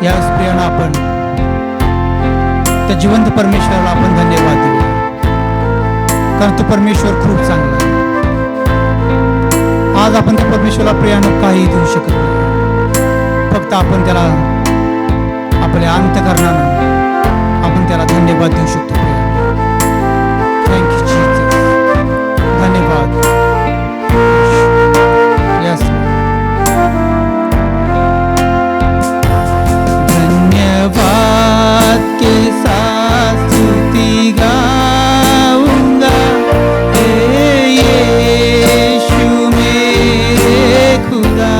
या प्रियानं आपण त्या जिवंत परमेश्वराला आपण धन्यवाद देऊ, कारण तो परमेश्वर खूप चांगला आहे. आज आपण त्या परमेश्वराला प्रियानं काही देऊ शकत नाही, फक्त आपण त्याला आपल्या अंतःकरणानं आपण त्याला धन्यवाद देऊ शकतो. थँक्यू जीसस, धन्यवाद. यस, धन्यवाद के साथ स्तुति गाऊंगा, हे यीशु मेरे खुदा.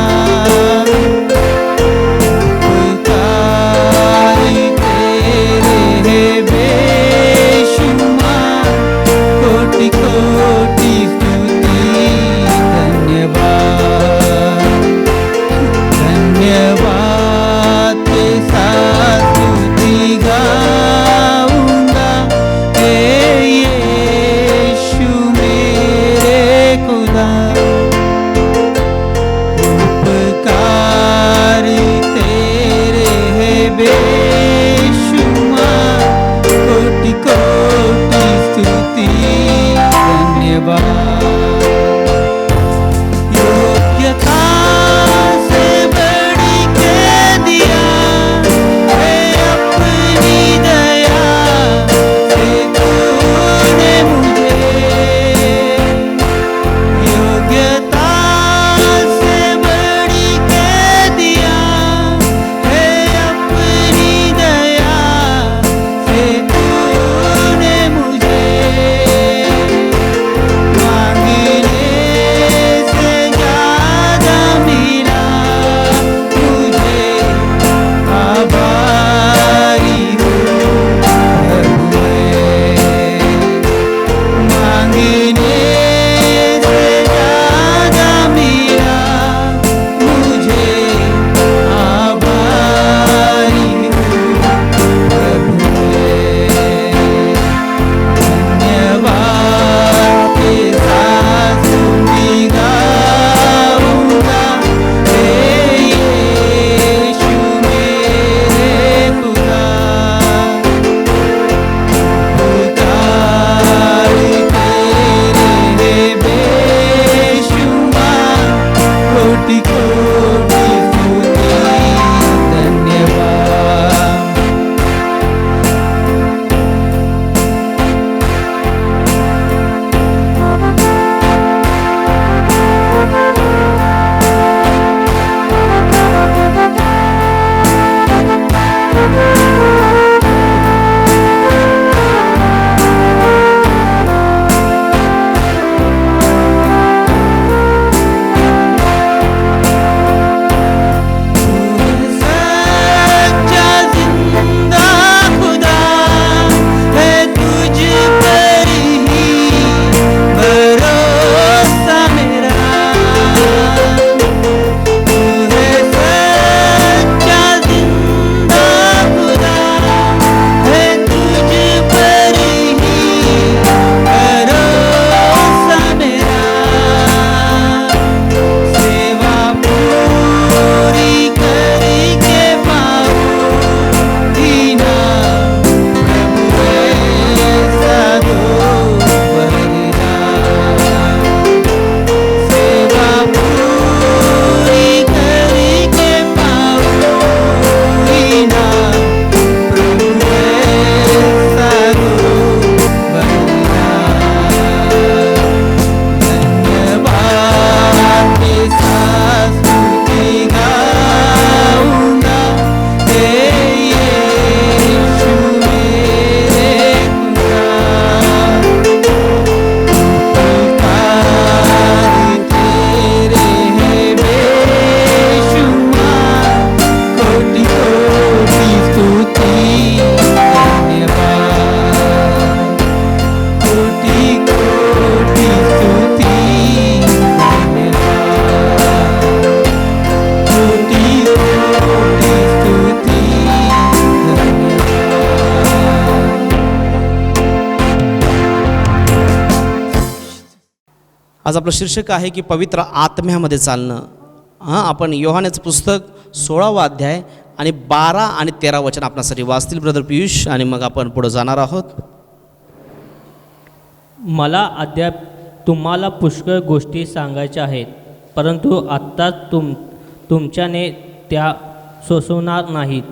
आज आपलं शीर्षक आहे की पवित्र आत्म्यामध्ये चालणं. आपण योहानेचं पुस्तक 16वा अध्याय आणि 12 आणि 13 वचन आपणासाठी वाचतील ब्रदर पियुष, आणि मग आपण पुढे जाणार आहोत. मला अद्याप तुम्हाला पुष्कळ गोष्टी सांगायच्या आहेत, परंतु आत्ताच तुमच्याने त्या सोसवणार नाहीत.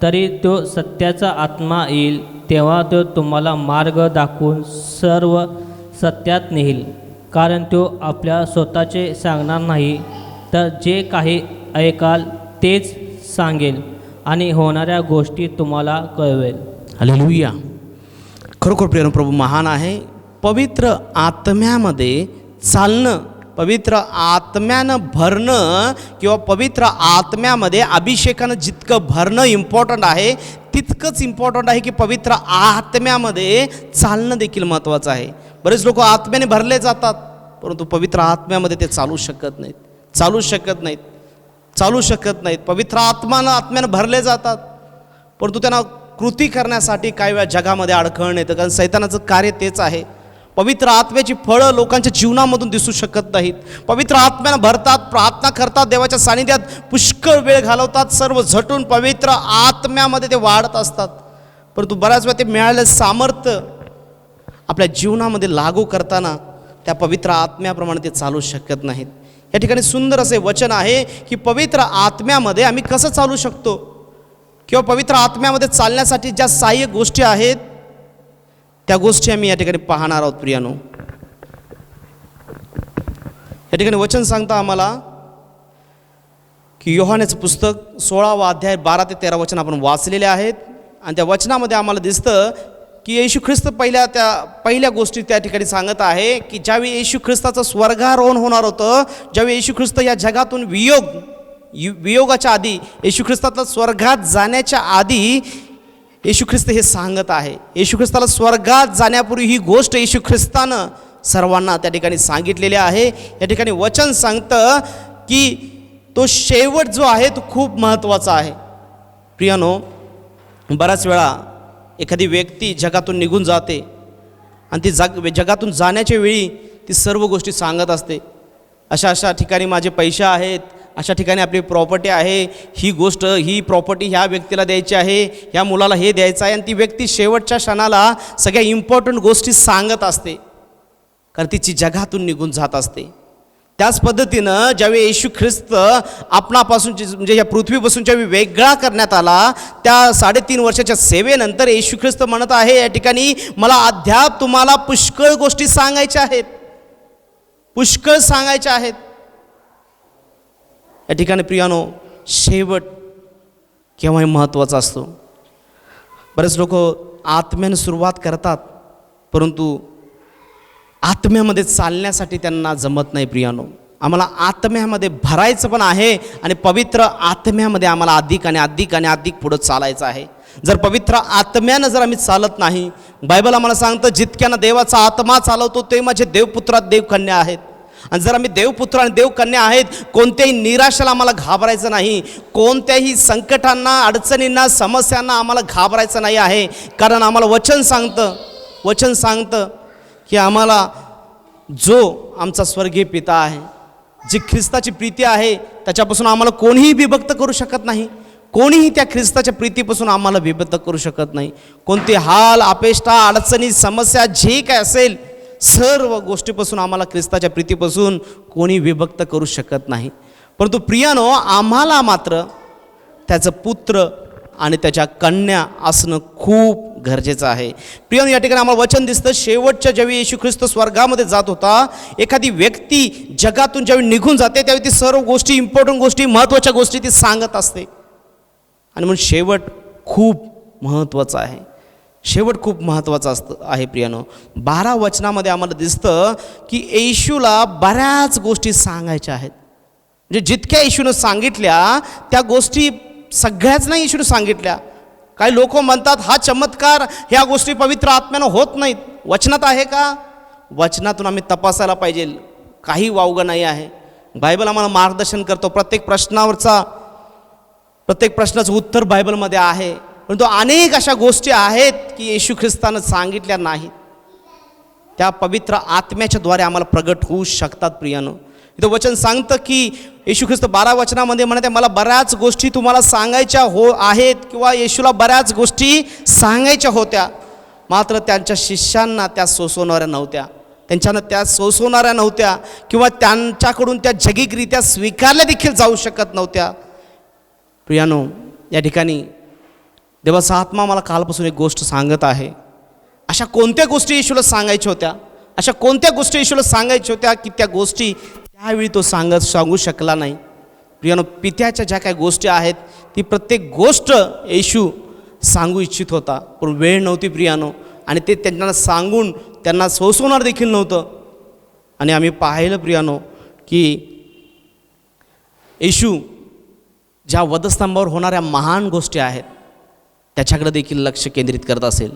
तरी तो सत्याचा आत्मा येईल, तेव्हा तो तुम्हाला मार्ग दाखवून सर्व सत्यात नेईल. कारण तो आपल्या स्वतःचे सांगणार नाही, तर जे काही ऐकाल तेच सांगेल आणि होणाऱ्या गोष्टी तुम्हाला कळवेल. हालेलुया. खरोखर प्रिय प्रभू महान आहे. पवित्र आत्म्यामध्ये चालणं, पवित्र आत्म्यानं भरणं किंवा पवित्र आत्म्यामध्ये अभिषेकानं जितकं भरणं इम्पॉर्टंट आहे, तितकंच इम्पॉर्टंट आहे की पवित्र आत्म्यामध्ये चालणं देखील महत्त्वाचं आहे. बरेच लोक आत्म्याने भरले जातात, परंतु पवित्र आत्म्यामध्ये ते चालू शकत नाहीत. पवित्र आत्म्यानं भरले जातात, परंतु त्यांना कृती करण्यासाठी काही वेळा जगामध्ये अडखळण येतं, कारण सैतानाचं कार्य तेच आहे. पवित्र आत्म्याची फळं लोकांच्या जीवनामधून दिसू शकत नाहीत. पवित्र आत्म्यानं भरतात, प्रार्थना करतात, देवाच्या सानिध्यात पुष्कळ वेळ घालवतात, सर्व झटून पवित्र आत्म्यामध्ये ते वाढत असतात, परंतु बऱ्याच वेळा ते मिळालेलं सामर्थ्य आपल्या जीवनामध्ये लागू करताना त्या पवित्र आत्म्याप्रमाणे ते चालू शकत नाहीत. या ठिकाणी सुंदर असे वचन आहे की पवित्र आत्म्यामध्ये आम्ही कसं चालू शकतो, किंवा पवित्र आत्म्यामध्ये चालण्यासाठी ज्या सहाय्यक गोष्टी आहेत त्या गोष्टी आम्ही या ठिकाणी पाहणार आहोत. प्रियानो, या ठिकाणी वचन सांगता आम्हाला की योहानेचं पुस्तक 16वा अध्याय 12 ते 13 वचन आपण वाचलेले आहेत, आणि त्या वचनामध्ये आम्हाला दिसतं की येशू ख्रिस्त पहिल्या गोष्टी त्या ठिकाणी सांगत आहे की ज्यावेळी येशू ख्रिस्ताचं स्वर्गारोहण होणार होतं, ज्यावेळी येशू ख्रिस्त या जगातून वियोगाच्या आधी, येशू ख्रिस्तातलं स्वर्गात जाण्याच्या आधी येशू ख्रिस्त हे सांगत आहे. येशू ख्रिस्ताला स्वर्गात जाण्यापूर्वी ही गोष्ट येशू ख्रिस्तानं सर्वांना त्या ठिकाणी सांगितलेली आहे. या ठिकाणी वचन सांगतं की तो शेवट जो आहे तो खूप महत्त्वाचा आहे. प्रियानो, बऱ्याच वेळा एखादी व्यक्ती जगातून निघून जाते आणि ती जगातून जाण्याच्या वेळी ती सर्व गोष्टी सांगत असते. अशा ठिकाणी माझे पैसे आहेत, अशा ठिकाणी आपली प्रॉपर्टी आहे, ही प्रॉपर्टी ह्या व्यक्तीला द्यायची आहे, ह्या मुलाला हे द्यायचं आहे, आणि ती व्यक्ती शेवटच्या क्षणाला सगळ्या इम्पॉर्टंट गोष्टी सांगत असते, कारण तिची जगातून निघून जात असते. त्याच पद्धतीनं ज्यावेळी येशू ख्रिस्त आपणापासून म्हणजे या पृथ्वीपासून ज्यावेळी वेगळा करण्यात आला, त्या 3.5 वर्षाच्या सेवेनंतर येशू ख्रिस्त म्हणत आहे या ठिकाणी, मला अद्याप तुम्हाला पुष्कळ गोष्टी सांगायच्या आहेत. या ठिकाणी प्रियानो, शेवट केव्हाही महत्त्वाचा असतो. बरेच लोक आत्म्याने सुरुवात करतात, परंतु आत्म्यामध्ये चालण्यासाठी त्यांना जमत नाही. प्रियानो, आम्हाला आत्म्यामध्ये भरायचं पण आहे, आणि पवित्र आत्म्यामध्ये आम्हाला अधिक पुढं चालायचं आहे. जर पवित्र आत्म्यानं जर आम्ही चालत नाही, बायबल आम्हाला सांगतं जितक्यानं देवाचा आत्मा चालवतो ते माझे देवपुत्रात देवकन्या आहेत. आणि जर आम्ही देवपुत्र आणि देवकन्या आहेत, कोणत्याही निराशेला आम्हाला घाबरायचं नाही, कोणत्याही संकटांना, अडचणींना, समस्यांना आम्हाला घाबरायचं नाही आहे. कारण आम्हाला वचन सांगतं की आम्हाला जो आमचा स्वर्गीय पिता आहे, जी ख्रिस्ताची प्रीती आहे, त्याच्यापासून आम्हाला कोणीही विभक्त करू शकत नाही. कोणीही त्या ख्रिस्ताच्या प्रीतीपासून आम्हाला विभक्त करू शकत नाही. कोणते हाल, अपेष्टा, अडचणी, समस्या जे काय असेल, सर्व गोष्टीपासून आम्हाला ख्रिस्ताच्या प्रीतीपासून कोणी विभक्त करू शकत नाही. परंतु प्रियानो, आम्हाला मात्र त्याचं पुत्र आणि त्याच्या कन्या असणं खूप गरजेचं आहे. प्रियानो, या ठिकाणी आम्हाला वचन दिसतं, शेवटच्या ज्यावेळी येशू ख्रिस्त स्वर्गामध्ये जात होता, एखादी व्यक्ती जगातून ज्यावेळी निघून जाते त्यावेळी ती सर्व गोष्टी, इम्पॉर्टंट गोष्टी, महत्त्वाच्या गोष्टी ती सांगत असते. आणि म्हणून शेवट खूप महत्त्वाचा आहे. आहे प्रियानो. 12 वचनामध्ये आम्हाला दिसतं की येशूला बऱ्याच गोष्टी सांगायच्या आहेत. म्हणजे जितक्या येशूनं सांगितल्या त्या गोष्टी सगळ्याच नाही येशूनं सांगितल्या. काही लोक म्हणतात हा चमत्कार, ह्या गोष्टी पवित्र आत्म्यानं होत नाहीत. वचनात आहे का? वचनातून आम्ही तपासायला पाहिजे. काही वावगं नाही आहे. बायबल आम्हाला मार्गदर्शन करतो. प्रत्येक प्रश्नाचं उत्तर बायबलमध्ये आहे. परंतु अनेक अशा गोष्टी आहेत की येशू ख्रिस्तानं सांगितल्या नाहीत, त्या पवित्र आत्म्याच्या द्वारे आम्हाला प्रगट होऊ शकतात. प्रियानो, इथं वचन सांगतं की येशू ख्रिस्त 12 वचनामध्ये म्हणते मला बऱ्याच गोष्टी तुम्हाला सांगायच्या आहेत, किंवा येशूला बऱ्याच गोष्टी सांगायच्या होत्या, मात्र त्यांच्या शिष्यांना त्या सोसवणाऱ्या नव्हत्या, त्यांच्यानं त्या सोसवणाऱ्या नव्हत्या, किंवा त्यांच्याकडून त्या जगिकरित्या स्वीकारल्या देखील जाऊ शकत नव्हत्या. प्रियानो, या ठिकाणी देवाचा आत्मा मला कालपासून एक गोष्ट सांगत आहे. अशा कोणत्या गोष्टी येशूला सांगायच्या होत्या, अशा कोणत्या गोष्टी येशूला सांगायच्या होत्या की त्या गोष्टी त्यावेळी तो सांगू शकला नाही. प्रियानो, पित्याच्या ज्या काही गोष्टी आहेत ती प्रत्येक गोष्ट येशू सांगू इच्छित होता, पण वेळ नव्हती प्रियानो, आणि ते त्यांना सांगून त्यांना सोसवणार देखील नव्हतं. आणि आम्ही पाहिलं प्रियानो की येशू ज्या वधस्तंभावर होणाऱ्या महान गोष्टी आहेत त्याच्याकडे देखील लक्ष केंद्रित करत असेल.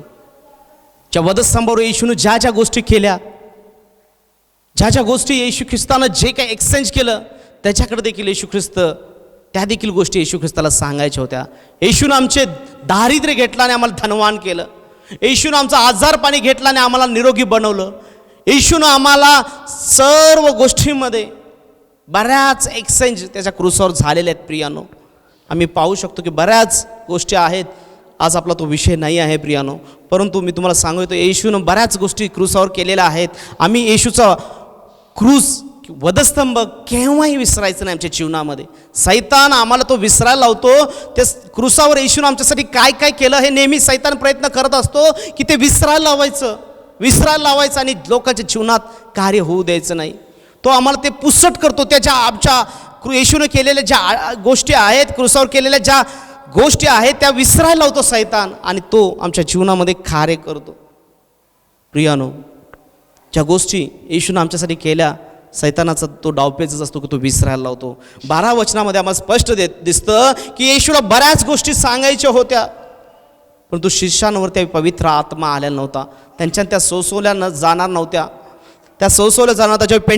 ज्या वधस्तंभावर येशूनं ज्या ज्या गोष्टी केल्या, ज्या गोष्टी येशू ख्रिस्तानं जे काही एक्सचेंज केलं, त्याच्याकडे देखील येशू ख्रिस्त त्या देखील गोष्टी येशू ख्रिस्ताला सांगायच्या होत्या. येशूनं आमचे दारिद्र्य घेतलं आणि आम्हाला धनवान केलं. येशूनं आमचा आजारपाणी घेतला आणि आम्हाला निरोगी बनवलं. येशूनं आम्हाला सर्व गोष्टींमध्ये बऱ्याच एक्सचेंज त्याच्या क्रूसावर झालेल्या आहेत. प्रियानो, आम्ही पाहू शकतो की बऱ्याच गोष्टी आहेत. आज आपला तो विषय नाही आहे प्रियानो, परंतु मी तुम्हाला सांगतो येशूनं बऱ्याच गोष्टी क्रूसावर केलेल्या आहेत. आम्ही येशूचा क्रूस वधस्तंभ केव्हाही विसरायचं नाही आमच्या जीवनामध्ये. सैतान आम्हाला तो विसरायला लावतो. ते क्रूसावर येशूनं आमच्यासाठी काय काय केलं हे नेहमी सैतान प्रयत्न करत असतो की ते विसरायला लावायचं आणि लोकांच्या जीवनात कार्य होऊ द्यायचं नाही. तो आम्हाला ते पुसट करतो. त्याच्या आमच्या येशूनं केलेल्या ज्या गोष्टी आहेत, क्रूसावर केलेल्या ज्या गोष्टी आहेत त्या विसरायला लावतो सैतान, आणि तो आमच्या जीवनामध्ये कार्य करतो. प्रियानो, ज्या गोष्टी येशूनं आमच्यासाठी केल्या, सैतानाचा तो डावपेचच असतो की तो विसरायला लावतो. 12 वचनामध्ये आम्हाला स्पष्ट दिसतं की येशूला बऱ्याच गोष्टी सांगायच्या होत्या, परंतु शिष्यांवर त्या पवित्र आत्मा आलेला नव्हता. त्या सोसवल्या जाणार नव्हत्या. त्या सोसवल्या जाणार नव्हत्या. जेव्हा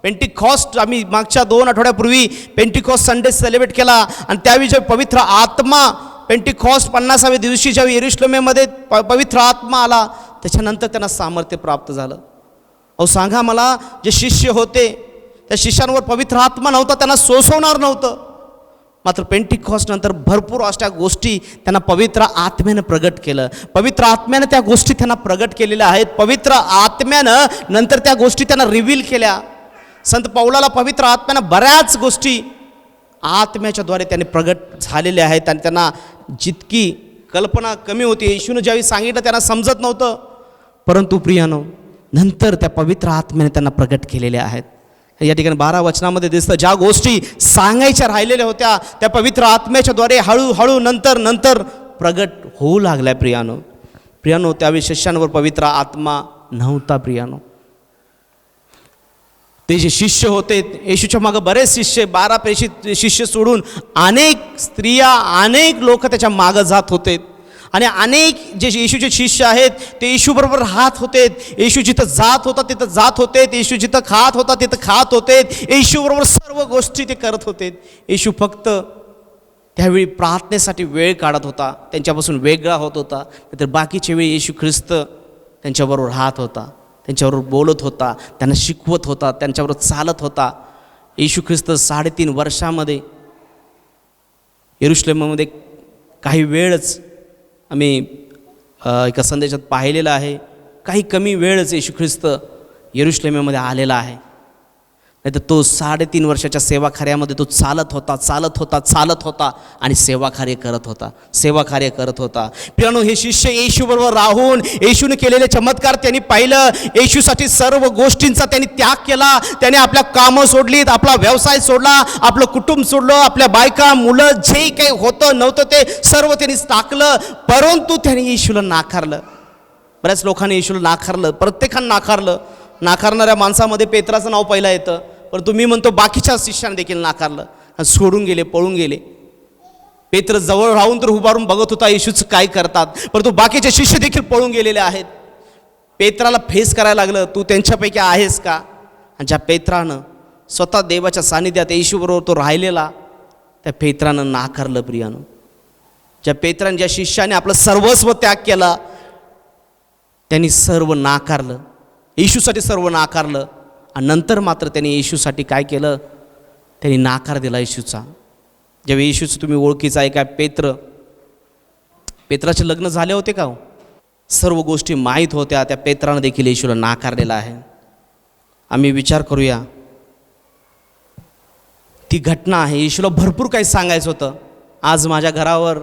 पेंटिकॉस्ट आम्ही मागच्या 2 आठवड्यापूर्वी पेंटिकॉस्ट संडे सेलिब्रेट केला, आणि त्यावेळी जेव्हा पवित्र आत्मा पेंटिकॉस्ट 50व्या दिवशी जेव्हा यरुशलेमेमध्ये पवित्र आत्मा आला, त्याच्यानंतर त्यांना सामर्थ्य प्राप्त झालं. अहो सांगा मला, जे शिष्य होते त्या शिष्यांवर पवित्र आत्मा नव्हता, त्यांना सोसवणार नव्हतं, मात्र पेंटिकॉस्ट नंतर भरपूर अशा गोष्टी त्यांना पवित्र आत्म्यानं प्रगट केलं. पवित्र आत्म्यानं त्या गोष्टी त्यांना प्रगट केलेल्या आहेत. पवित्र आत्म्यानं नंतर त्या गोष्टी त्यांना रिव्हील केल्या. संत पौलाला पवित्र आत्म्यानं बऱ्याच गोष्टी आत्म्याच्याद्वारे त्यांनी प्रगट झालेल्या आहेत, आणि त्यांना जितकी कल्पना कमी होती, येशूनं ज्यावेळी सांगितलं त्यांना समजत नव्हतं, परंतु प्रियानो नंतर त्या पवित्र आत्म्याने त्यांना प्रगट केलेल्या आहेत. या ठिकाणी 12 वचनामध्ये दिसतं ज्या गोष्टी सांगायच्या राहिलेल्या होत्या त्या पवित्र आत्म्याच्याद्वारे हळूहळू नंतर प्रगट होऊ लागल्या. प्रियानो, त्यावेळी शिष्यांवर पवित्र आत्मा नव्हता. प्रियानो, ते जे शिष्य होते, येशूच्या मागं बरेच शिष्य, 12 प्रेषित शिष्य सोडून अनेक स्त्रिया, अनेक लोक त्याच्या मागं जात होते, आणि अनेक जे येशूचे शिष्य आहेत ते येशूबरोबर राहत होते. येशू जिथं जात होता तिथं जात होते, येशू जिथं खात होता तिथं खात होते, येशूबरोबर सर्व गोष्टी ते करत होते. येशू फक्त त्यावेळी प्रार्थनेसाठी वेळ काढत होता, त्यांच्यापासून वेगळा होत होता, तर बाकीच्या वेळी येशू ख्रिस्त त्यांच्याबरोबर राहत होता, त्यांच्याबरोबर बोलत होता, त्यांना शिकवत होता, त्यांच्याबरोबर चालत होता. येशू ख्रिस्त 3.5 वर्षामध्ये यरुशलेममध्ये काही वेळच आम्ही एका संदेशात पाहिलेलं आहे, काही कमी वेळच येशू ख्रिस्त यरुशलेमेमध्ये आलेला आहे. नाहीतर तो 3.5 वर्षाच्या सेवाकार्यामध्ये तो चालत होता आणि सेवाकार्य करत होता. प्रियानो, हे शिष्य येशूबरोबर राहून येशूने केलेले चमत्कार त्यांनी पाहिलं. येशूसाठी सर्व गोष्टींचा त्यांनी त्याग केला. त्याने आपल्या कामं सोडलीत, आपला व्यवसाय सोडला, आपलं कुटुंब सोडलं, आपल्या बायका मुलं जे काही होतं नव्हतं ते सर्व त्यांनी टाकलं, परंतु त्यांनी येशूला नाकारलं. बऱ्याच लोकांनी येशूला नाकारलं, प्रत्येकानं नाकारलं. नाकारणाऱ्या माणसामध्ये पेत्राचं नाव पहिलं येतं, परंतु मी म्हणतो बाकीच्या शिष्याने देखील नाकारलं आणि सोडून गेले, पळून गेले. पेत्र जवळ राहून तर उभारून बघत होता येशूच काय करतात, परंतु बाकीचे शिष्य देखील पळून गेलेले आहेत. पेत्राला फेस करायला लागलं, तू त्यांच्यापैकी आहेस का? आणि ज्या पेत्रानं स्वतः देवाच्या सानिध्यात येशूबरोबर तो राहिलेला, त्या पेत्रानं नाकारलं. प्रियानं, ज्या शिष्याने आपलं सर्वस्व त्याग केला, त्यांनी सर्व नाकारलं, येशूसाठी सर्व नाकारलं, आणि नंतर मात्र त्यांनी येशूसाठी काय केलं, त्यांनी नाकार दिला येशूचा. जेव्हा येशूचं तुम्ही ओळखीचं आहे काय, पेत्राचे लग्न झाले होते का हो? सर्व गोष्टी माहीत होत्या, त्या पेत्रानं देखील येशूला नाकारलेला आहे. आम्ही विचार करूया, ती घटना आहे. येशूला भरपूर काही सांगायचं होतं. आज माझ्या घरावर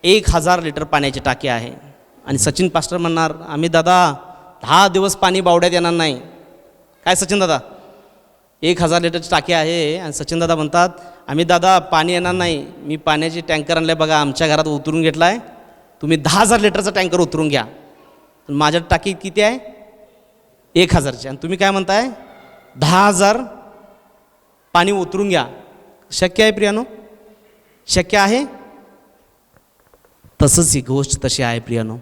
1000 लिटर पाण्याची टाकी आहे आणि सचिन पास्टर म्हणणार, आम्ही दादा 10 दिवस पाणी बावड्यात येणार नाही. काय सचिन दादा, 1000 लिटरची टाकी आहे आणि सचिन दादा म्हणतात, आम्ही दादा पाणी येणार नाही, मी पाण्याची टँकर आणलं बघा, आमच्या घरात उतरून घेतला आहे, तुम्ही 10,000 लिटरचा टँकर उतरून घ्या. माझ्या टाकी किती आहे, 1000ची, आणि तुम्ही काय म्हणताय 10,000 पाणी उतरून घ्या. शक्य आहे प्रियानो? शक्य आहे? तसंच ही गोष्ट तशी आहे प्रियानो.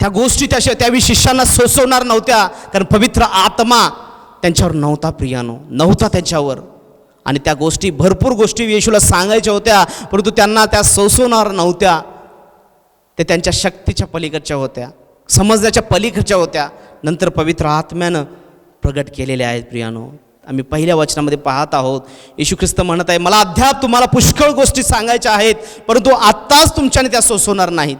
त्या गोष्टी त्यावेळी शिष्यांना सोसवणार नव्हत्या, कारण पवित्र आत्मा त्यांच्यावर नव्हता प्रियानो, नव्हता त्यांच्यावर. आणि त्या गोष्टी, भरपूर गोष्टी येशूला सांगायच्या होत्या, परंतु त्यांना त्या सोसवणार नव्हत्या. ते त्यांच्या शक्तीच्या पलीकडच्या होत्या, समजण्याच्या पलीकडच्या होत्या. नंतर पवित्र आत्म्यानं प्रगट केलेले आहेत प्रियानो. आम्ही पहिल्या वचनामध्ये पाहत आहोत, येशू ख्रिस्त म्हणत आहे, मला अद्याप तुम्हाला पुष्कळ गोष्टी सांगायच्या आहेत, परंतु आत्ताच तुमच्याने त्या सोसवणार नाहीत.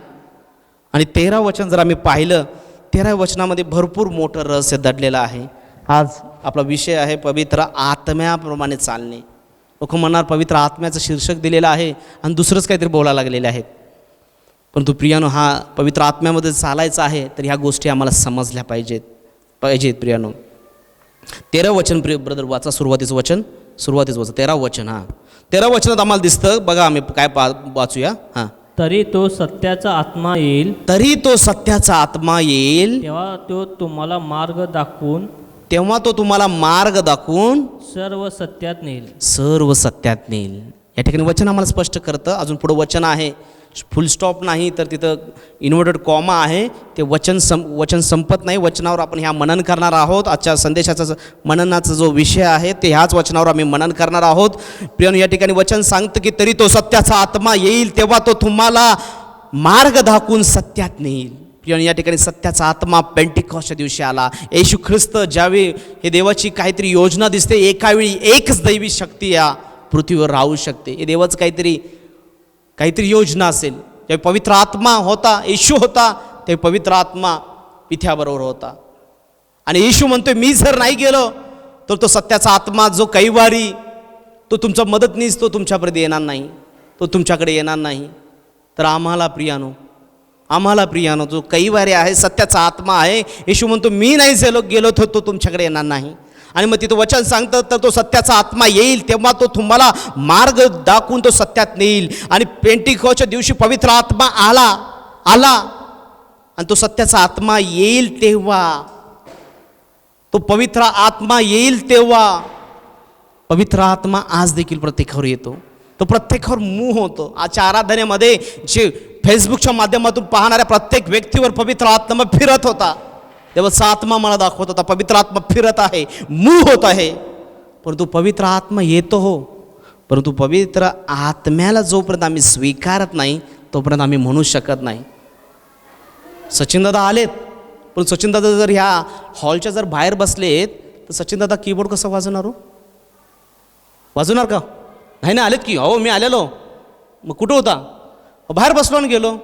आणि 13 वचन जर आम्ही पाहिलं, 13 वचनामध्ये भरपूर मोठं रहस्य दडलेलं आहे. आज आपला विषय आहे पवित्र आत्म्याप्रमाणे चालणे. लोक म्हणणार पवित्र आत्म्याचं शीर्षक दिलेलं आहे आणि दुसरंच काहीतरी बोलायला लागलेले आहेत. परंतु प्रियानो, हा पवित्र आत्म्यामध्ये चालायचं आहे तर ह्या गोष्टी आम्हाला समजल्या पाहिजेत प्रियानो. 13 वचन ब्रदर वाचा, सुरुवातीचं वचन 13 वचन. हां, 13 वचनात आम्हाला दिसतं बघा, आम्ही काय वाचूया. हां, तरी तो सत्याचा आत्मा येईल, तेव्हा तो तुम्हाला मार्ग दाखवून सर्व सत्यात नेईल. या ठिकाणी वचन आम्हाला स्पष्ट करतं. अजून पुढं वचन आहे, फुल स्टॉप नाही, तर तिथं इन्व्हर्टेड कॉमा आहे. ते वचन संपत नाही. वचनावर आपण ह्या मनन करणार आहोत. आजच्या संदेशाचा मननाचा जो विषय आहे ते ह्याच वचनावर आम्ही मनन करणार आहोत. प्रियानो, या ठिकाणी वचन सांगतं की तरी तो सत्याचा आत्मा येईल, तेव्हा तो तुम्हाला मार्ग दाखवून सत्यात नेईल. प्रियानो, या ठिकाणी सत्याचा आत्मा पेंटिकॉस्टच्या दिवशी आला. येशू ख्रिस्त ज्यावेळी हे देवाची काहीतरी योजना दिसते, एकावेळी एकच दैवी शक्ती या पृथ्वीवर राहू शकते. हे देवाचं काहीतरी योजना असेल. ज्यावेळी पवित्र आत्मा होता, येशू होता, ते पवित्र आत्मा पिथ्याबरोबर होता. आणि येशू म्हणतोय, मी जर नाही गेलो तर तो सत्याचा आत्मा जो कैवारी, तो तुमचा मदतनीस, तो तुमच्यापर्यंत येणार नाही, तो तुमच्याकडे येणार नाही. तर आम्हाला प्रियानो जो कैवारी आहे, सत्याचा आत्मा आहे, येशू म्हणतो मी नाही गेलो तर तो तुमच्याकडे येणार नाही. आणि मग तिथं वचन सांगतं, तर तो सत्याचा आत्मा येईल तेव्हा तो तुम्हाला मार्ग दाखवून तो सत्यात नेईल. आणि पेंटिकॉस्टच्या दिवशी पवित्र आत्मा आला आणि तो सत्याचा आत्मा येईल तेव्हा, तो पवित्र आत्मा येईल तेव्हा, पवित्र आत्मा आज देखील प्रत्येकावर येतो, तो प्रत्येकावर मूव्ह होतो. आजच्या आराधनेमध्ये जे फेसबुकच्या माध्यमातून पाहणाऱ्या प्रत्येक व्यक्तीवर पवित्र आत्मा फिरत होता. देवाचा आत्मा मला दाखवत होता, पवित्र आत्मा फिरत आहे, मूव्ह होत आहे. परंतु पवित्र आत्मा येतो हो, परंतु पवित्र आत्म्याला जोपर्यंत आम्ही स्वीकारत नाही तोपर्यंत आम्ही म्हणू शकत नाही. सचिनदादा आलेत, पण सचिनदादा जर ह्या हॉलच्या जर बाहेर बसलेत तर सचिनदादा कीबोर्ड कसं वाजवणार हो? वाजवणार का? नाही ना, आलेत की. हो, मी आलेलो. मग कुठं होता? बाहेर बसलो आणि गेलो.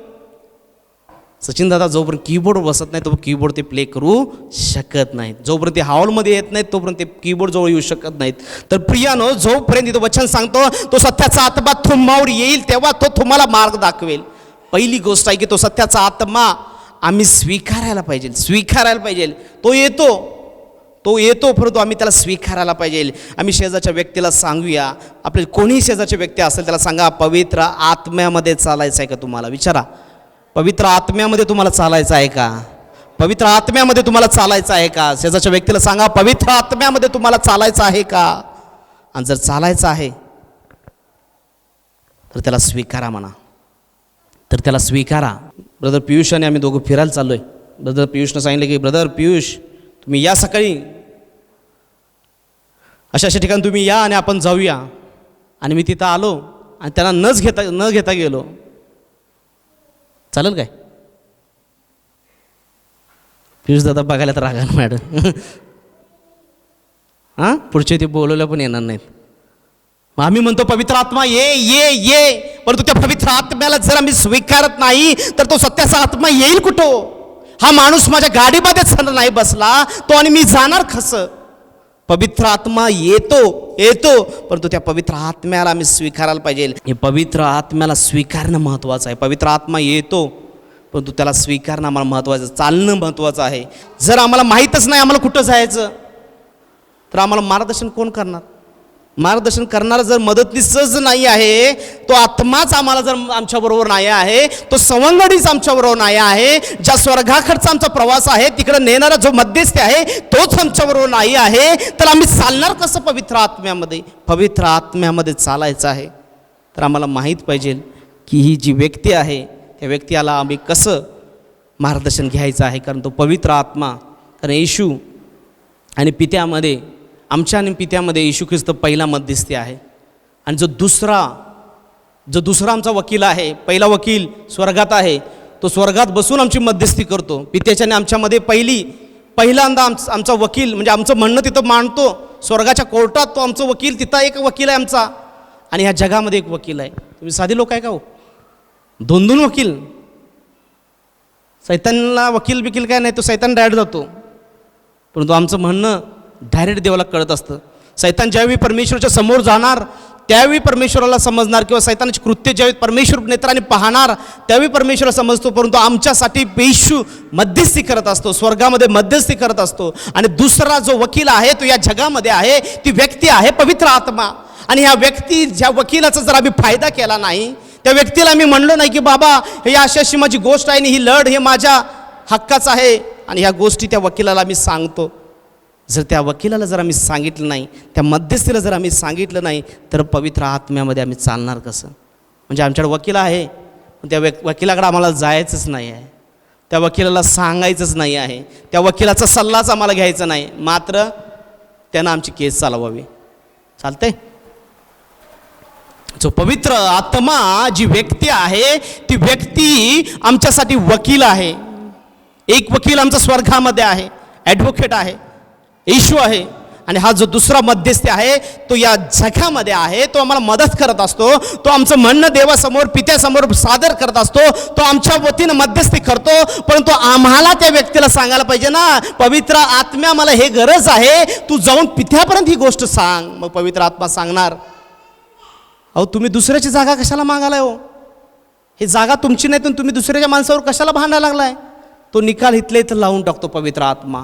सचिनदादा जोपर्यंत कीबोर्ड बसत नाही तोपर्यंत कीबोर्ड ते प्ले करू शकत नाहीत. जोपर्यंत ते हॉलमध्ये येत नाहीत तोपर्यंत ते कीबोर्ड जवळ येऊ शकत नाहीत. तर प्रियानो, जोपर्यंत इथं वचन सांगतो तो सत्याचा आत्मा तुम्हावर येईल तेव्हा तो तुम्हाला मार्ग दाखवेल. पहिली गोष्ट आहे की तो सत्याचा आत्मा आम्ही स्वीकारायला पाहिजे. तो येतो परंतु आम्ही त्याला स्वीकारायला पाहिजे. आम्ही शेजारच्या व्यक्तीला सांगूया, आपले कोणी शेजारचे व्यक्ती असेल त्याला सांगा, पवित्र आत्म्यामध्ये चालायचं आहे का तुम्हाला? विचारा, पवित्र आत्म्यामध्ये तुम्हाला चालायचं आहे का? पवित्र आत्म्यामध्ये तुम्हाला चालायचं आहे का? शेजारच्या व्यक्तीला सांगा, पवित्र आत्म्यामध्ये तुम्हाला चालायचं आहे का? आणि जर चालायचं आहे तर त्याला स्वीकारा म्हणा, तर त्याला स्वीकारा. ब्रदर पियुष आणि आम्ही दोघं फिरायला चाललो आहे. ब्रदर पियुषनं सांगितलं की ब्रदर पियुष तुम्ही या सकाळी अशा ठिकाणी तुम्ही या आणि आपण जाऊया. आणि मी तिथं आलो आणि त्यांना न घेता गेलो. चालेल काय? पियुष दादा बघायला तर रागा मॅडम. हां पुढचे ते बोलवलं पण येणार नाहीत. मग आम्ही म्हणतो पवित्र आत्मा ये ये ये, परंतु त्या पवित्र आत्म्याला जर आम्ही स्वीकारत नाही तर तो सत्याचा आत्मा येईल कुठं? हा माणूस माझ्या गाडीमध्येच नाही बसला तो आणि मी जाणार कसं? पवित्र आत्मा येतो येतो, परंतु त्या पवित्र आत्म्याला आम्ही स्वीकारायला पाहिजे. हे पवित्र आत्म्याला स्वीकारणं महत्त्वाचं आहे. पवित्र आत्मा येतो परंतु त्याला स्वीकारणं आम्हाला महत्त्वाचं, चालणं महत्त्वाचं आहे. जर आम्हाला माहीतच नाही आम्हाला कुठं जायचं तर आम्हाला मार्गदर्शन कोण करणार? मार्गदर्शन करणारा जर मदतनीसच नाही आहे, तो आत्माच आम्हाला जर आमच्याबरोबर नाही आहे, तो सवंगडीच आमच्याबरोबर नाही आहे, ज्या स्वर्गाकडचा आमचा प्रवास आहे तिकडे नेणारा जो मध्यस्थी आहे तोच आमच्याबरोबर नाही आहे, तर आम्ही चालणार कसं पवित्र आत्म्यामध्ये? पवित्र आत्म्यामध्ये चालायचं आहे तर आम्हाला माहीत पाहिजे की ही जी व्यक्ती आहे त्या व्यक्तीला आम्ही कसं मार्गदर्शन घ्यायचं आहे. कारण तो पवित्र आत्मा, कारण येशू आणि पित्यामध्ये, आमच्या आणि पित्यामध्ये येशू ख्रिस्त पहिला मध्यस्थी आहे. आणि जो दुसरा आमचा वकील आहे, पहिला वकील स्वर्गात आहे, तो स्वर्गात बसून आमची मध्यस्थी करतो. पित्याच्याने आमच्यामध्ये पहिल्यांदा आमचा वकील म्हणजे आमचं म्हणणं तिथं मांडतो. स्वर्गाच्या कोर्टात तो आमचं वकील, तिथं एक वकील आहे आमचा, आणि ह्या जगामध्ये एक वकील आहे. तुम्ही साधी लोक आहे का हो? 2 वकील. सैतानला वकील बिकील काय नाही, तो सैतान डायरेक्ट जातो, परंतु आमचं म्हणणं डायरेक्ट देवाला कळत असतं. सैतान ज्यावेळी परमेश्वराच्या समोर जाणार त्यावेळी परमेश्वराला समजणार, किंवा सैतानाची कृत्य ज्यावेळी परमेश्वर नेत्राने पाहणार त्यावेळी परमेश्वराला समजतो, परंतु आमच्यासाठी येशू मध्यस्थी करत असतो, स्वर्गामध्ये मध्यस्थी करत असतो. आणि दुसरा जो वकील आहे तो या जगामध्ये आहे, ती व्यक्ती आहे पवित्र आत्मा. आणि ह्या व्यक्ती, ज्या वकिलाचा जर आम्ही फायदा केला नाही, त्या व्यक्तीला आम्ही म्हणलो नाही की बाबा हे अशी अशी माझी गोष्ट आहे आणि ही लढ हे माझ्या हक्काचं आहे, आणि ह्या गोष्टी त्या वकिलाला आम्ही सांगतो, जर त्या वकिलाला जर आम्ही सांगितलं नाही, त्या मध्यस्थीला जर आम्ही सांगितलं नाही, तर पवित्र आत्म्यामध्ये आम्ही चालणार कसं? म्हणजे आमच्याकडे वकील आहे, त्या वकिलाकडे आम्हाला जायचंच नाही आहे, त्या वकिलाला सांगायचंच नाही आहे, त्या वकिलाचा सल्लाच आम्हाला घ्यायचा नाही, मात्र त्यानं आमची केस चालवावी. चालतंय? जो पवित्र आत्मा जी व्यक्ती आहे ती व्यक्ती आमच्यासाठी वकील आहे. एक वकील आमचा स्वर्गामध्ये आहे, ॲडव्होकेट आहे, येशू आहे. आणि हा जो दुसरा मध्यस्थी आहे तो या जगामध्ये आहे, तो आम्हाला मदत करत असतो, तो आमचं म्हणणं देवासमोर पित्यासमोर सादर करत असतो, तो आमच्या वतीनं मध्यस्थी करतो. परंतु आम्हाला त्या व्यक्तीला सांगायला पाहिजे ना, पवित्र आत्म्या मला हे गरज आहे, तू जाऊन पित्यापर्यंत ही गोष्ट सांग. मग पवित्र आत्मा सांगणार. अहो तुम्ही दुसऱ्याची जागा कशाला मागायलाय हो? ही जागा तुमची नाही, तर तुम्ही दुसऱ्याच्या माणसावर कशाला भांडायला लागलाय? तो निकाल इथले इथं लावून टाकतो पवित्र आत्मा.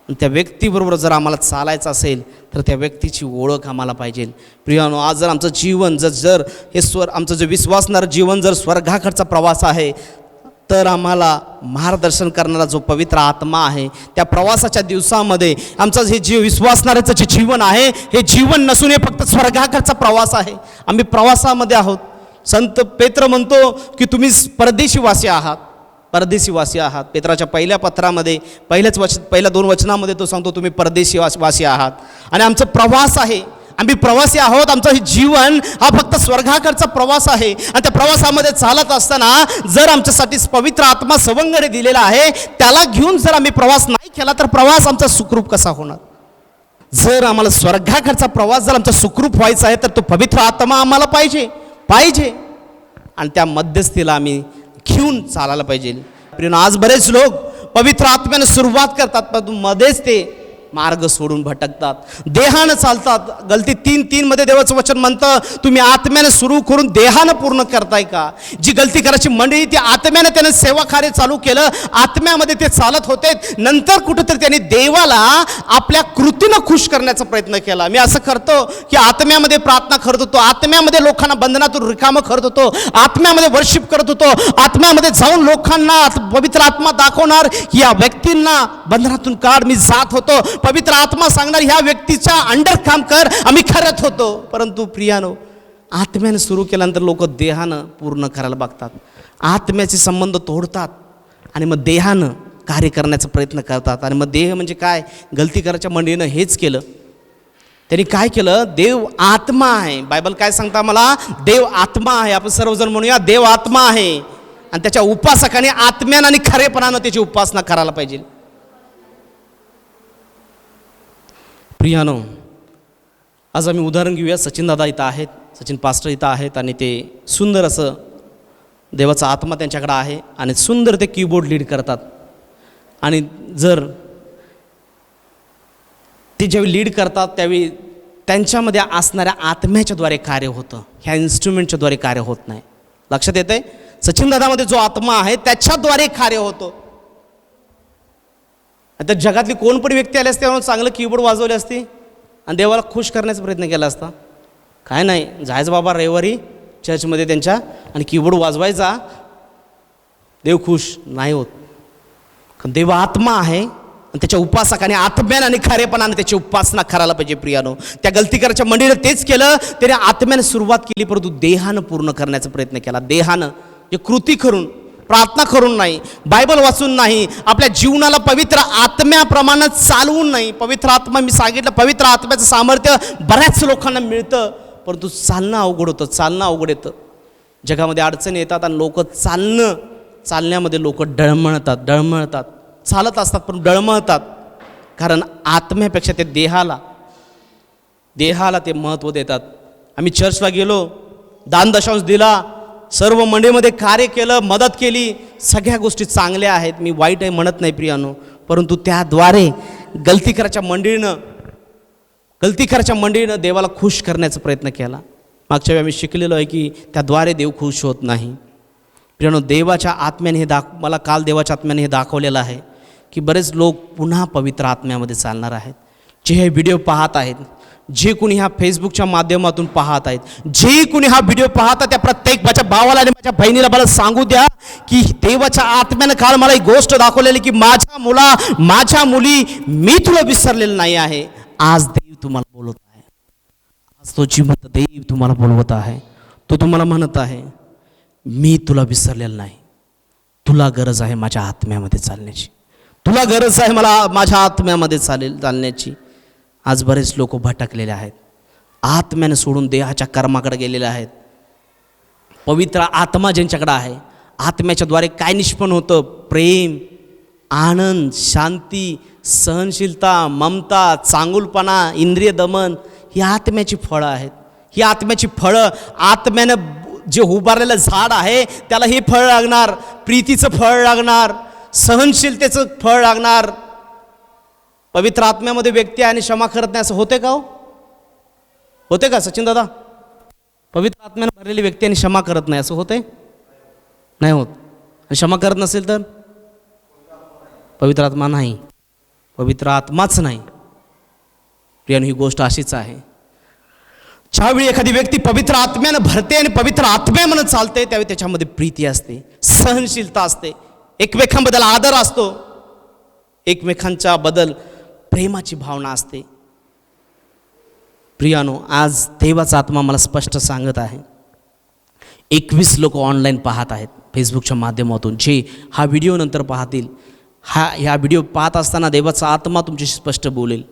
त्या व्यक्तीबरोबर जर आम्हाला चालायचं असेल तर त्या व्यक्तीची ओळख आम्हाला पाहिजे. प्रियानो, आज जर आमचं जीवन जर हे आमचं जे विश्वासणारं जीवन जर स्वर्गाकडचा प्रवास आहे, तर आम्हाला मार्गदर्शन करणारा जो पवित्र आत्मा आहे, त्या प्रवासाच्या दिवसामध्ये आमचं हे जे विश्वासणाऱ्याचं जे जीवन आहे, हे जीवन नसून हे फक्त स्वर्गाकडचा प्रवास आहे. आम्ही प्रवासामध्ये आहोत. संत पेत्र म्हणतो की तुम्ही परदेशीवासी आहात, परदेशीवासी आहात. पेत्राच्या पहिल्या पत्रामध्ये पहिल्या 2 वचनामध्ये तो सांगतो तुम्ही परदेशीवासी आहात. आणि आमचा प्रवास आहे, आम्ही प्रवासी आहोत. आमचं हे जीवन हा फक्त स्वर्गाकडचा प्रवास आहे. आणि त्या प्रवासामध्ये चालत असताना जर आमच्यासाठी पवित्र आत्मा सवंगडी दिलेला आहे, त्याला घेऊन जर आम्ही प्रवास नाही केला तर प्रवास आमचा सुखरूप कसा होणार? जर आम्हाला स्वर्गाकडचा प्रवास जर आमचा सुखरूप व्हायचा आहे तर तो पवित्र आत्मा आम्हाला पाहिजे. आणि त्या मध्यस्थीला आम्ही घेऊन चालायला पाहिजे. प्रिय, आज बरेच लोक पवित्र आत्म्याने सुरुवात करतात, पण मध्येच ते मार्ग सोडून भटकतात, देहानं चालतात. गलती 3:3 मध्ये देवाचं वचन म्हणतं तुम्ही आत्म्याने सुरू करून देहानं पूर्ण करताय का? जी गलती करायची मंडळी ती आत्म्याने त्याने सेवा कार्य चालू केलं, आत्म्यामध्ये ते चालत होते. नंतर कुठंतरी त्यांनी देवाला आपल्या कृतीनं खुश करण्याचा प्रयत्न केला. मी असं करतो की आत्म्यामध्ये प्रार्थना करत होतो, आत्म्यामध्ये लोकांना बंधनातून रिकामं करत होतो, आत्म्यामध्ये वर्शिप करत होतो, आत्म्यामध्ये जाऊन लोकांना पवित्र आत्मा दाखवणार, या व्यक्तींना बंधनातून काढ, मी जात होतो. पवित्र आत्मा सांगणार ह्या व्यक्तीच्या अंडर काम कर, आम्ही करत होतो. परंतु प्रियानो, आत्म्याने सुरू केल्यानंतर लोक देहानं पूर्ण करायला बघतात, आत्म्याचे संबंध तोडतात आणि मग देहानं कार्य करण्याचा प्रयत्न करतात. आणि मग देह म्हणजे काय? गलती करायच्या मंडळीनं हेच केलं. त्यांनी काय केलं? देव आत्मा आहे. बायबल काय सांगता मला? देव आत्मा आहे. आपण सर्वजण म्हणूया देव आत्मा आहे. आणि त्याच्या उपासकाने आत्म्यानं आणि खरेपणानं त्याची उपासना करायला पाहिजे. प्रियानो, आज आम्ही उदाहरण घेऊया. सचिन दादा इथं आहेत, सचिन पास्टर इथं आहेत आणि ते सुंदर असं देवाचा आत्मा त्यांच्याकडे आहे आणि सुंदर ते कीबोर्ड लीड करतात. आणि जर ते ज्यावेळी लीड करतात त्यावेळी त्यांच्यामध्ये असणाऱ्या आत्म्याच्याद्वारे कार्य होतं, ह्या इन्स्ट्रुमेंटच्याद्वारे कार्य होत नाही. लक्षात येतं आहे? सचिन दादामध्ये जो आत्मा आहे त्याच्याद्वारे कार्य होतो. आता जगातली कोण पण व्यक्ती आली असते चांगलं कीबोर्ड वाजवले असते आणि देवाला खुश करण्याचा प्रयत्न केला असता. काय नाही, जायचं बाबा रविवारी चर्चमध्ये त्यांच्या आणि कीबोर्ड वाजवायचा, देव खुश नाही होत. कारण देव आत्मा आहे आणि त्याच्या उपासकाने आत्म्याने आणि खरेपणाने त्याची उपासना करायला पाहिजे. प्रियानो, त्या गलतीकराच्या मंडळीनं तेच केलं. त्याने आत्म्याने सुरुवात केली परंतु देहानं पूर्ण करण्याचा प्रयत्न केला. देहानं जे कृती करून, प्रार्थना करून नाही, बायबल वाचून नाही, आपल्या जीवनाला पवित्र आत्म्याप्रमाणे चालवून नाही. पवित्र आत्मा, मी सांगितलं, पवित्र आत्म्याचं सामर्थ्य बऱ्याच लोकांना मिळतं परंतु चालणं अवघड होतं, चालणं अवघड येतं. जगामध्ये अडचणी येतात आणि लोक चालण्यामध्ये लोक डळमळतात, चालत असतात पण डळमळतात. कारण आत्म्यापेक्षा ते देहाला ते महत्त्व देतात. आम्ही चर्चला गेलो, दान दशांश दिला, सर्व मंडळीमध्ये कार्य केलं, मदत केली, सगळ्या गोष्टी चांगल्या आहेत, मी वाईट आहे म्हणत नाही प्रियानो. परंतु त्याद्वारे गलतीकराच्या मंडळीनं देवाला खुश करण्याचा प्रयत्न केला. मागच्या वेळी आम्ही शिकलेलो आहे की त्याद्वारे देव खुश होत नाही. प्रियानो, देवाच्या आत्म्याने मला काल देवाच्या आत्म्याने हे दाखवलेलं आहे की बरेच लोक पुन्हा पवित्र आत्म्यामध्ये चालणार आहेत. जे हे व्हिडिओ पाहत आहेत, जे कोणी ह्या फेसबुकच्या माध्यमातून पाहत आहेत, जे कोणी हा व्हिडिओ पाहतात, त्या प्रत्येक माझ्या भावाला आणि माझ्या बहिणीला मला सांगू द्या की देवाच्या आत्म्यानं काल मला एक गोष्ट दाखवलेली की माझ्या मुली, मी तुला विसरलेलं नाही आहे. आज देव तुम्हाला बोलत आहे, आज तो जिवंत देव तुम्हाला बोलवत आहे. तो तुम्हाला म्हणत आहे, मी तुला विसरलेलं नाही, तुला गरज आहे माझ्या आत्म्यामध्ये चालण्याची, तुला गरज आहे मला माझ्या आत्म्यामध्ये चालण्याची. आज बरेच लोक भटकलेले आहेत, आत्म्याने सोडून देहाच्या कर्माकडे गेलेले आहेत. पवित्र आत्मा ज्यांच्याकडे आहे, आत्म्याच्याद्वारे काय निष्पन्न होतं? प्रेम, आनंद, शांती, सहनशीलता, ममता, चांगुलपणा, इंद्रिय दमन, ही आत्म्याची फळं आहेत. ही आत्म्याची फळं, आत्म्यानं जे उभारलेलं झाड आहे त्याला हे फळ लागणार, प्रीतीचं फळ लागणार, सहनशीलतेचं फळ लागणार. पवित्र आत्म्यामध्ये व्यक्ती आहे आणि क्षमा करत नाही, असं होते का? होते का सचिन दादा? पवित्र आत्म्यानं भरलेली व्यक्ती आणि क्षमा करत नाही, असं होते? नाही होत. आणि क्षमा करत नसेल तर पवित्र आत्मा नाही, पवित्र आत्माच नाही. प्रियानो, ही गोष्ट अशीच आहे. ज्यावेळी एखादी व्यक्ती पवित्र आत्म्यानं भरते आणि पवित्र आत्म्यानं चालते त्यावेळी त्याच्यामध्ये प्रीती असते, सहनशीलता असते, एकमेकांबद्दल आदर असतो, एकमेकांच्या बद्दल प्रेमाची भावना असते. प्रियानो, आज देवाचा आत्मा मला स्पष्ट सांगत आहे, 21 लोक ऑनलाईन पाहत आहेत फेसबुकच्या माध्यमातून, जे हा व्हिडिओ नंतर पाहतील. ह्या व्हिडिओ पाहत असताना देवाचा आत्मा तुमच्याशी स्पष्ट बोलेल.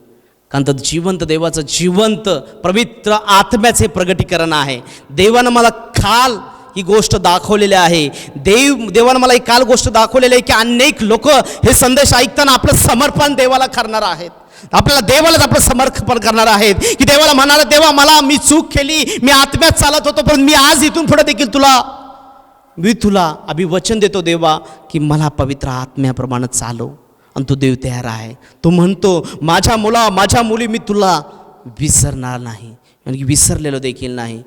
कारण तर जिवंत देवाचं, जिवंत पवित्र आत्म्याचे प्रगटीकरण आहे. देवानं मला काल ही गोष्ट दाखवलेली आहे. देवानं मला एक काल गोष्ट दाखवलेली आहे की अनेक लोक हे संदेश ऐकताना आपलं समर्पण देवाला करणार आहेत, देवालाच आपलं समर्पण करणार आहेत. की देवाला म्हणाला, देवा मी चूक केली, मी आत्म्यात चालत होतो, पण मी आज इथून पुढे देखील मी तुला अभिवचन देतो देवा की मला पवित्र आत्म्याप्रमाणे चालव. आणि तो देव तयार आहे. तो म्हणतो, माझ्या मुली मी तुला विसरणार नाही, आणि विसरलेलो देखील नाही.